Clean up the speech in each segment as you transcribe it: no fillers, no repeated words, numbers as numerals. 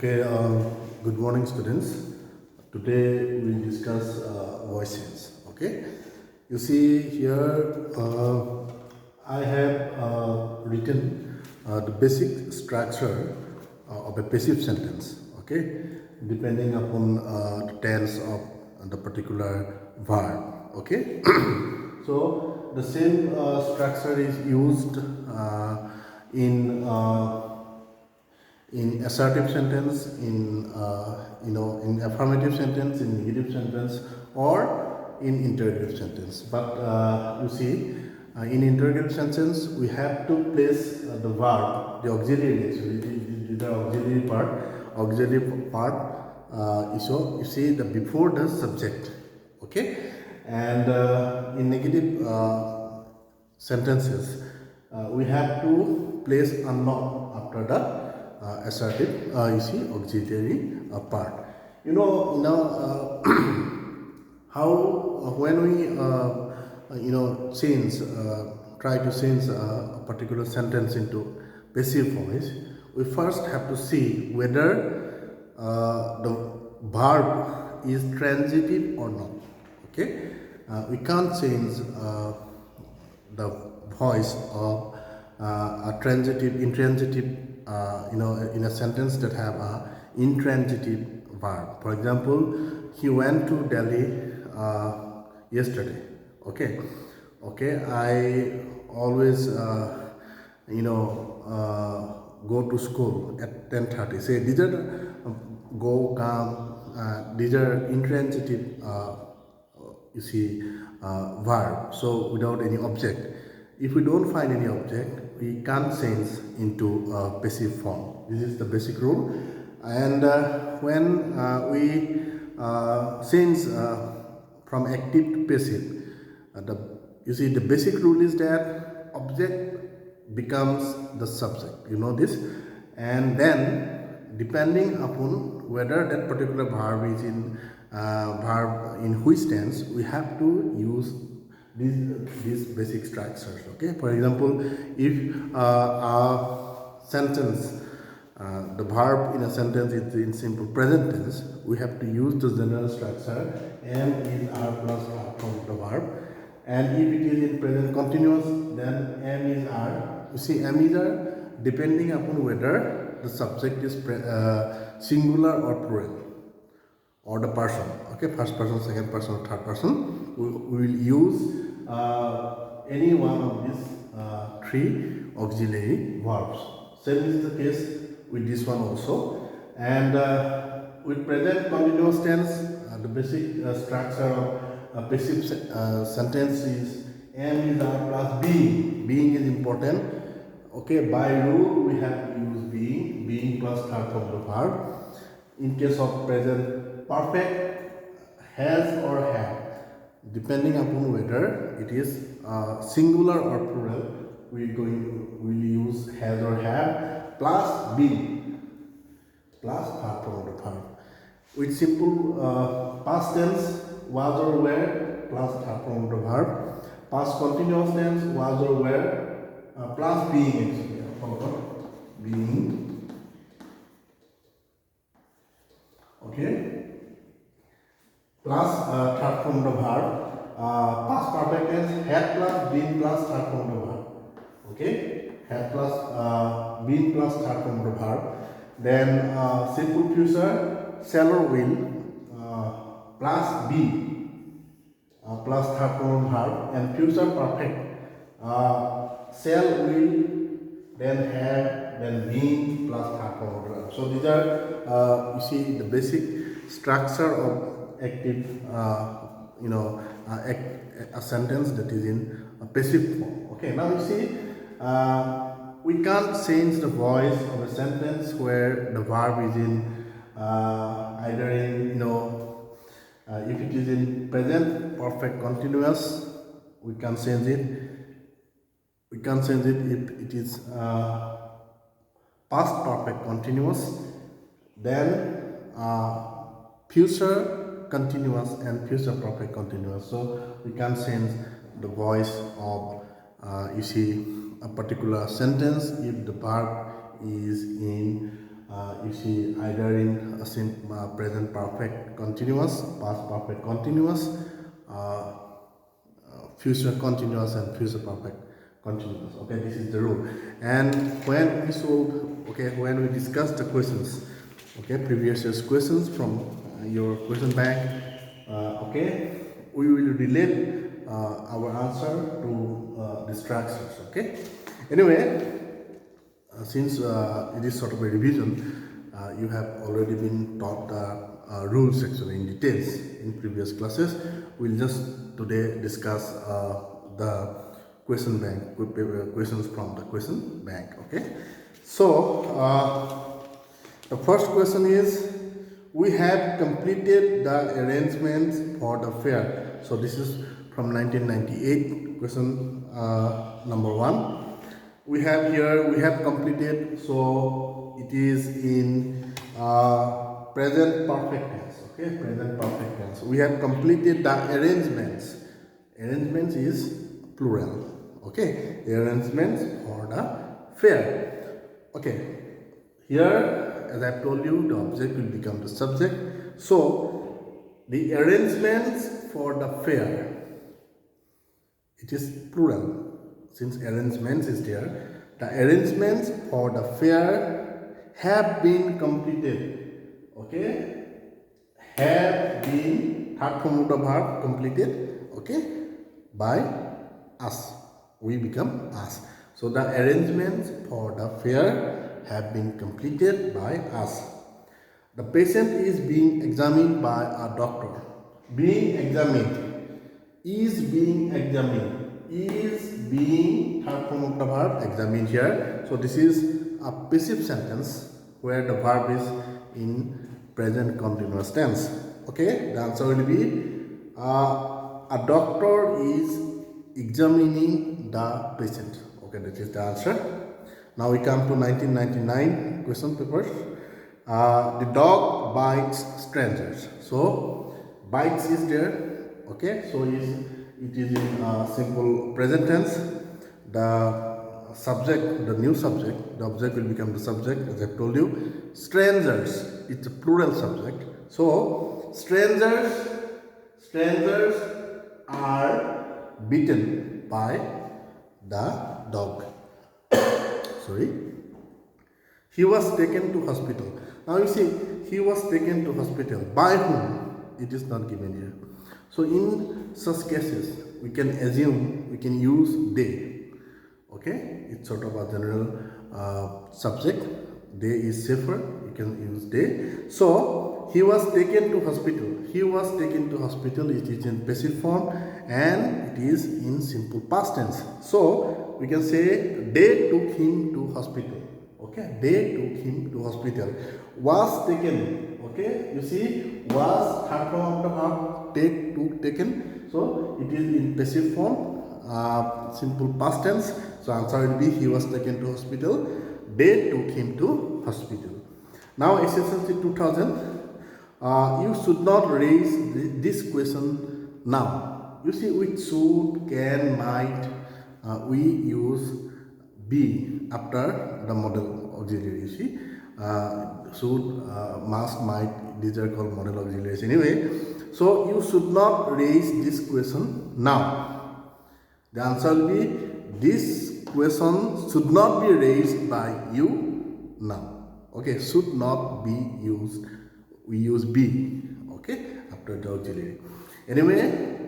Okay, good morning, students. Today we discuss voices. Okay, you see here I have written the basic structure of a passive sentence. Okay, depending upon the tense of the particular verb. Okay, so the same structure is used in in assertive sentence, in in affirmative sentence, in negative sentence, or in interrogative sentence. But you see, in interrogative sentence, we have to place the verb, the auxiliary. Actually, the auxiliary part. So you see the before the subject. Okay, and in negative sentences, we have to place a not after the assertive, you see, auxiliary part. How when we change, try to change a particular sentence into passive voice, we first have to see whether the verb is transitive or not. Okay, we can't change the voice of a transitive, intransitive, in a sentence that have a intransitive verb. For example, he went to Delhi yesterday. Okay, I always go to school at 10:30. Say these are go, come. These are intransitive. You see, verb. So without any object. If we don't find any object, we can't change into passive form. This is the basic rule. And when we change from active to passive, you see the basic rule is that object becomes the subject. You know this, and then depending upon whether that particular verb is in verb in which tense, we have to use these basic structures. Okay, for example, if a sentence, the verb in a sentence is in simple present tense, we have to use the general structure am is r plus r from the verb, and if it is in present continuous, then am is r. You see, am is r depending upon whether the subject is singular or plural, or the person. Okay, first person, second person, third person. We will use any one of these three auxiliary verbs. Same is the case with this one also. And with present continuous tense, the basic structure of a passive sentence is am is r plus being. Being is important. Okay, by rule we have to use being plus third form of the verb. In case of present perfect, has or have, depending upon whether it is singular or plural, will use has or have plus been plus third form of the verb. With simple past tense, was or were plus third form of the verb. Past continuous tense, was or were plus being, actually, I forgot, being. Okay, plus third form of the verb. Past perfect tense, had plus been plus third form of the verb. Okay, had plus been plus third form of the verb. Then simple future, shall or will plus be plus third form of the verb, and future perfect, shall, will, then have, then been plus third form of the verb. So these are you see the basic structure of active a sentence that is in a passive form. Okay, now you see we can't change the voice of a sentence where the verb is in either in if it is in present perfect continuous, we can change it. We can change it if it is past perfect continuous, then future continuous and future perfect continuous. So we can change the voice of you see a particular sentence if the verb is in You see either in present perfect continuous, past perfect continuous, future continuous, and future perfect continuous. Okay, this is the rule. And when we solve, okay, when we discuss the questions, okay, previous year's questions from your question bank, okay, we will relate our answer to the structures. Okay, anyway, since it is sort of a revision, you have already been taught the rules actually in details in previous classes. We'll just today discuss the question bank, questions from the question bank. Okay, so the first question is, we have completed the arrangements for the fair. So this is from 1998, question number 1. We have here, we have completed, so it is in present perfect tense. Okay, present perfect tense. We have completed the arrangements. Arrangements is plural. Okay, the arrangements for the fair. Okay, here, as I've told you, the object will become the subject. So the arrangements for the fair, it is plural. Since arrangements is there, the arrangements for the fair have been completed. Okay, have been, third form of the verb, completed. Okay, by us. We become us. So the arrangements for the fair have been completed by us. The patient is being examined by a doctor. Being examined, is being examined, is being, third form of the verb, examined here. So this is a passive sentence where the verb is in present continuous tense. Okay, the answer will be a doctor is examining the patient. Okay, that is the answer. Now we come to 1999 question papers. The dog bites strangers. So bites is there. Okay, so it is in simple present tense. The subject, the new subject, the object will become the subject, as I told you. Strangers, it's a plural subject. So strangers are beaten by the dog. Sorry. He was taken to hospital. Now you see, he was taken to hospital. By whom? It is not given here. So in such cases, we can assume, we can use they. Okay, it's sort of a general subject. They is safer, you can use they. So he was taken to hospital. He was taken to hospital. It is in passive form and it is in simple past tense. So we can say they took him to hospital. Okay, they took him to hospital. Was taken. Okay, you see, was, third form of the verb, take, took, taken. So it is in passive form, simple past tense. So answer will be he was taken to hospital. They took him to hospital. Now SSLC 2000, you should not raise this question now. You see, with should, can, might, we use be after the model auxiliary. You see, should, must, might, these are called model auxiliaries anyway. So you should not raise this question now. The answer will be this question should not be raised by you now. Okay, should not be used. We use be. Okay, after the auxiliary. Anyway,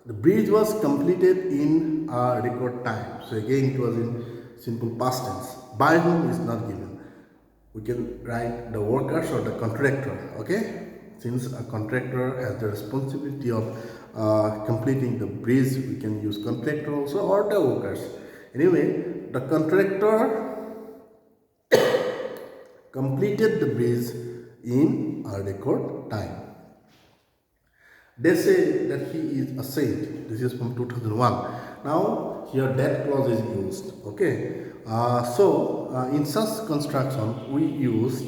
the bridge was completed in a record time. So again, it was in simple past tense. By whom is not given. We can write the workers or the contractor. Okay, since a contractor has the responsibility of completing the bridge, we can use contractor also or the workers. Anyway, the contractor completed the bridge in a record time. They say that he is a saint. This is from 2001. Now here that clause is used. Okay. In such construction we use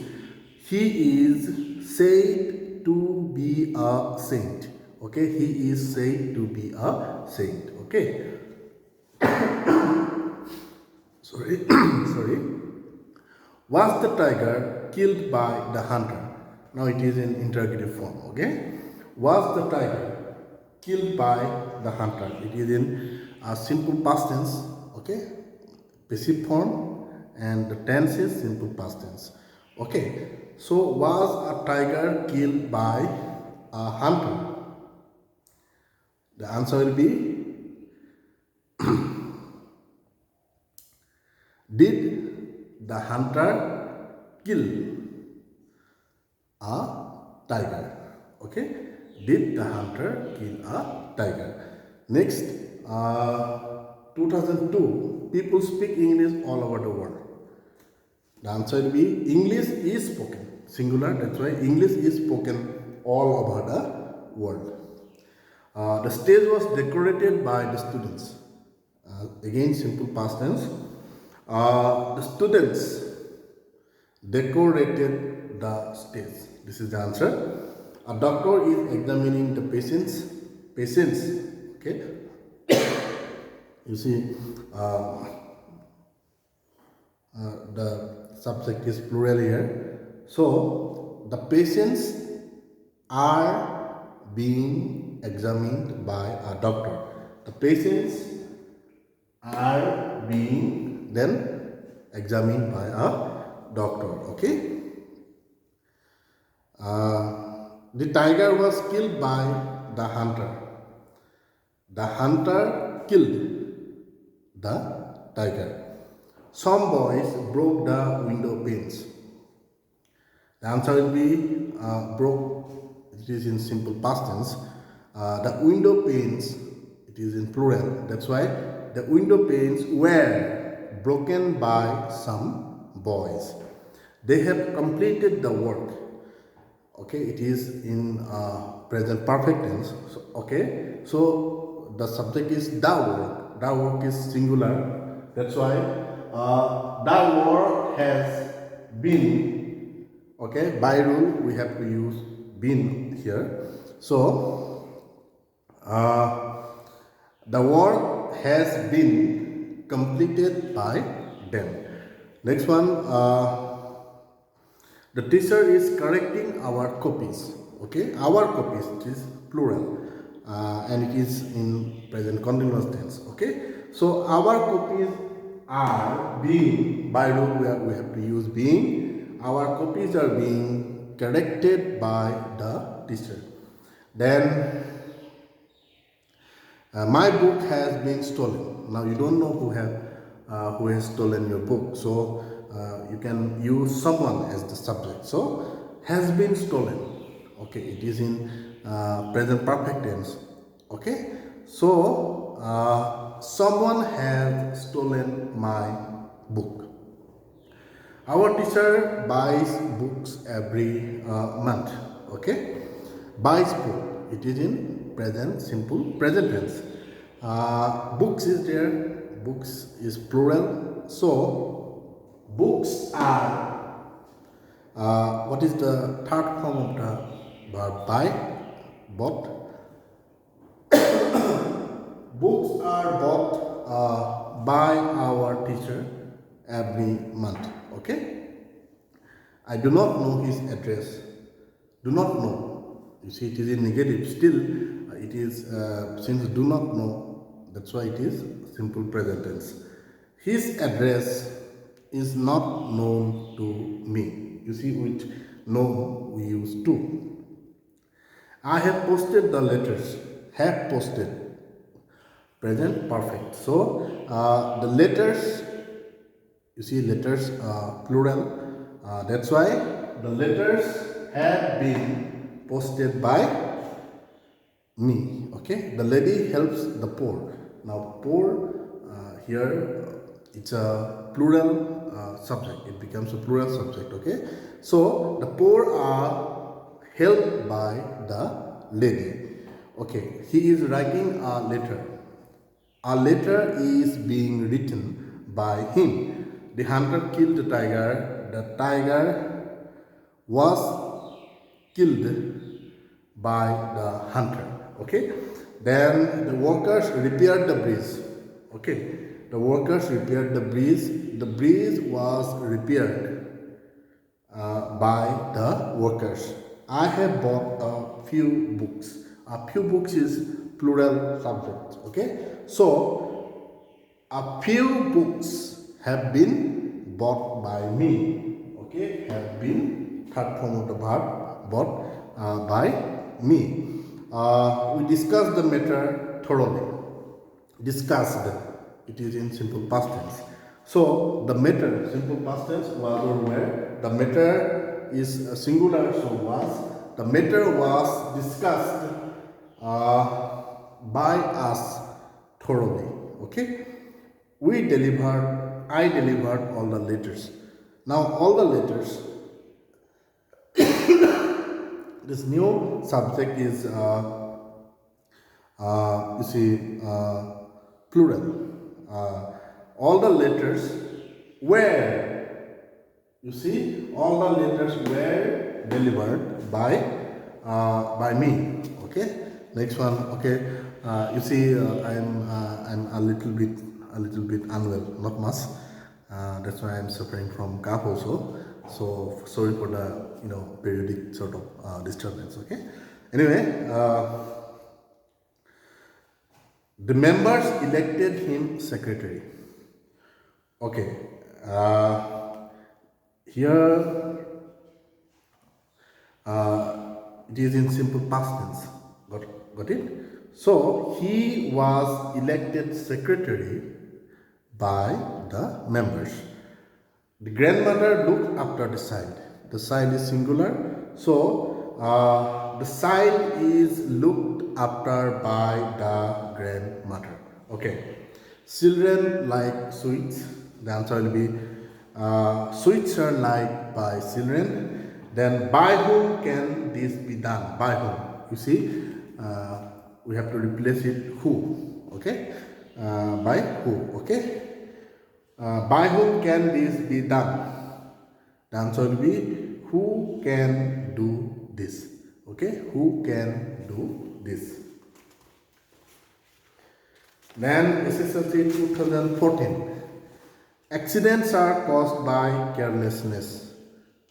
he is said to be a saint. Okay. He is said to be a saint. Okay. Sorry. Sorry. Was the tiger killed by the hunter. Now it is in interrogative form. Okay, was the tiger killed by the hunter? It is in simple past tense. Okay, passive form, and the tense is simple past tense. Okay, so was a tiger killed by a hunter? The answer will be, did the hunter kill a tiger? Okay, did the hunter kill a tiger? Next, 2002, people speak English all over the world. The answer will be, English is spoken, singular, that's why English is spoken all over the world. The stage was decorated by the students. Again, simple past tense. The students decorated the stage. This is the answer. A doctor is examining the patients. Okay. You see, the subject is plural here. So the patients are being examined by a doctor. The patients are being then examined by a doctor. Okay. The tiger was killed by the hunter. The hunter killed the tiger. Some boys broke the window panes. The answer will be broke. It is in simple past tense. The window panes, it is in plural. That's why the window panes were broken by some boys. They have completed the work. Okay, it is in present perfect tense. So, okay, so the subject is the work. The work is singular. That's why the work has been. Okay, by rule we have to use been here. So the work has been completed by them. Next one. The teacher is correcting our copies. Okay, our copies, it is plural, and it is in present continuous tense. Okay, so our copies are being, by rule we have to use being. Our copies are being corrected by the teacher. Then my book has been stolen. Now you don't know who has stolen your book, so you can use someone as the subject. So has been stolen. Okay, it is in present perfect tense. Okay, so someone has stolen my book. Our teacher buys books every month. Okay, buys book. It is in present simple present tense. Books is there. Books is plural. So books are. What is the third form of the verb buy? Bought. Books are bought by our teacher every month. Okay. I do not know his address. Do not know. You see, it is in negative. Still, it is since do not know. That's why it is simple present tense. His address is not known to me. You see, with known we use to. I have posted the letters. Have posted. Present perfect. So the letters. You see, letters plural. That's why the letters have been posted by me. Okay, the lady helps the poor. Now, poor here it's a plural subject. It becomes a plural subject. Okay, so the poor are helped by the lady. Okay, he is writing a letter. A letter is being written by him. The hunter killed the tiger. The tiger was killed by the hunter. Okay. Then the workers repaired the bridge. Okay. The workers repaired the bridge. The bridge was repaired by the workers. I have bought a few books. A few books is plural subject. Okay, so a few books have been bought by me. Okay, have been third form of the verb bought by me. We discussed the matter thoroughly. Discussed. It is in simple past tense. So the matter, simple past tense, was or were. The matter is a singular, so was. The matter was discussed by us thoroughly. Okay. I delivered all the letters. Now all the letters, this new subject is plural. All the letters were, all the letters were delivered by me. Okay. Next one. Okay. I'm a little bit unwell, not much. That's why I'm suffering from cough also. So sorry for the periodic sort of disturbance. Okay. Anyway, the members elected him secretary. Okay. Here it is in simple past tense. Got it? So he was elected secretary by the members. The grandmother looked after the child. The child is singular. So the child is looked after by the grandmother. Okay. Children like sweets. The answer will be sweets are liked by children. Then by whom can this be done? By whom? We have to replace it who. Okay. By who? Okay. By whom can this be done? The answer will be who can do this. Okay. Who can do this? Then SSLC 2014. Accidents are caused by carelessness.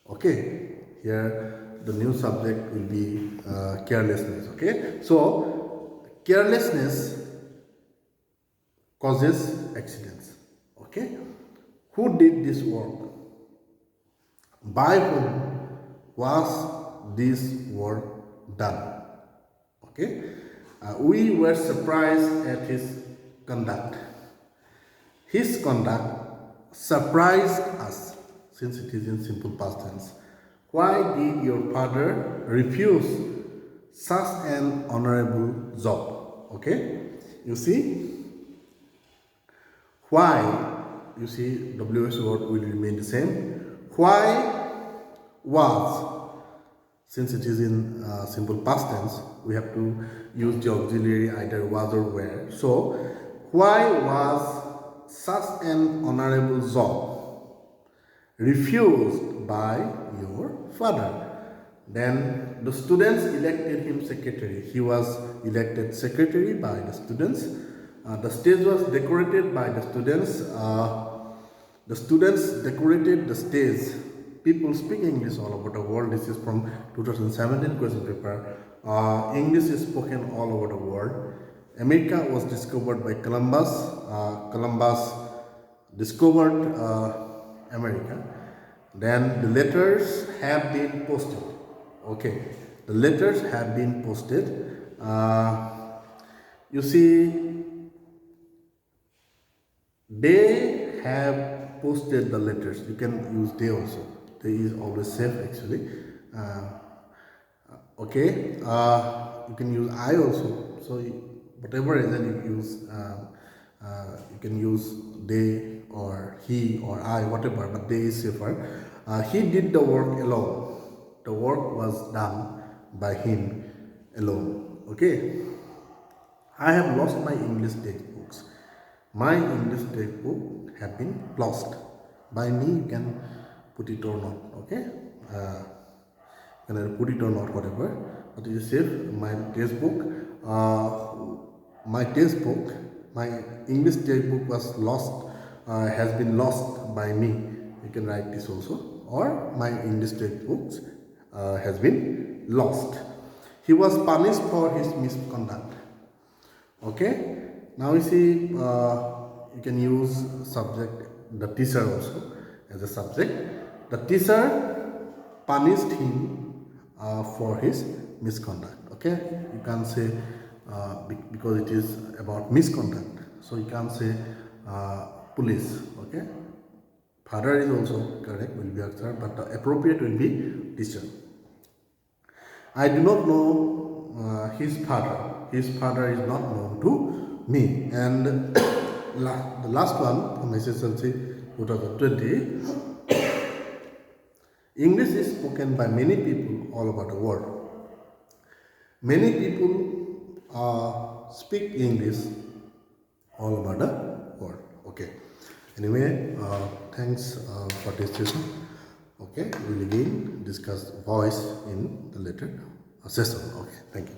Okay. Here the new subject will be carelessness. Okay. So carelessness causes accidents. Okay. Who did this work? By whom was this work done? Okay. We were surprised at his conduct. His conduct surprised us, since it is in simple past tense. Why did your father refuse such an honorable job? Okay. Why? WS word will remain the same. Why was? Since it is in simple past tense, we have to use the auxiliary either was or were. So, why was such an honorable job refused by your father? Then the students elected him secretary. He was elected secretary by the students. The stage was decorated by the students. The students decorated the stage. People speak English all over the world. This is from 2017 question paper. English is spoken all over the world. America was discovered by Columbus. Columbus discovered America. Then the letters have been posted. Okay, the letters have been posted. They have posted the letters. You can use they also. They is always safe actually. Okay, you can use I also. So whatever reason you use, you can use they or he or I, whatever. But they is safer. He did the work alone. The work was done by him alone. Okay. I have lost my English textbooks. My English textbook have been lost. By me, you can put it or not. Okay. You can put it or not, whatever. But it is safe. My textbook, my English textbook was lost. Has been lost by me. You can write this also. or my English textbooks has been lost. He was punished for his misconduct. Okay. Now you see, you can use subject the teacher also as a subject. The teacher punished him for his misconduct. Okay, you can't say because it is about misconduct, so you can't say police. Okay, father is also correct, will be answered, but the appropriate will be teacher. I do not know his father. His father is not known to me. And the last one from SSLC 2020, English is spoken by many people all over the world. Many people speak English all over the world. Okay. Anyway, thanks for this session. Okay, we'll again discuss voice in the later session. Okay, thank you.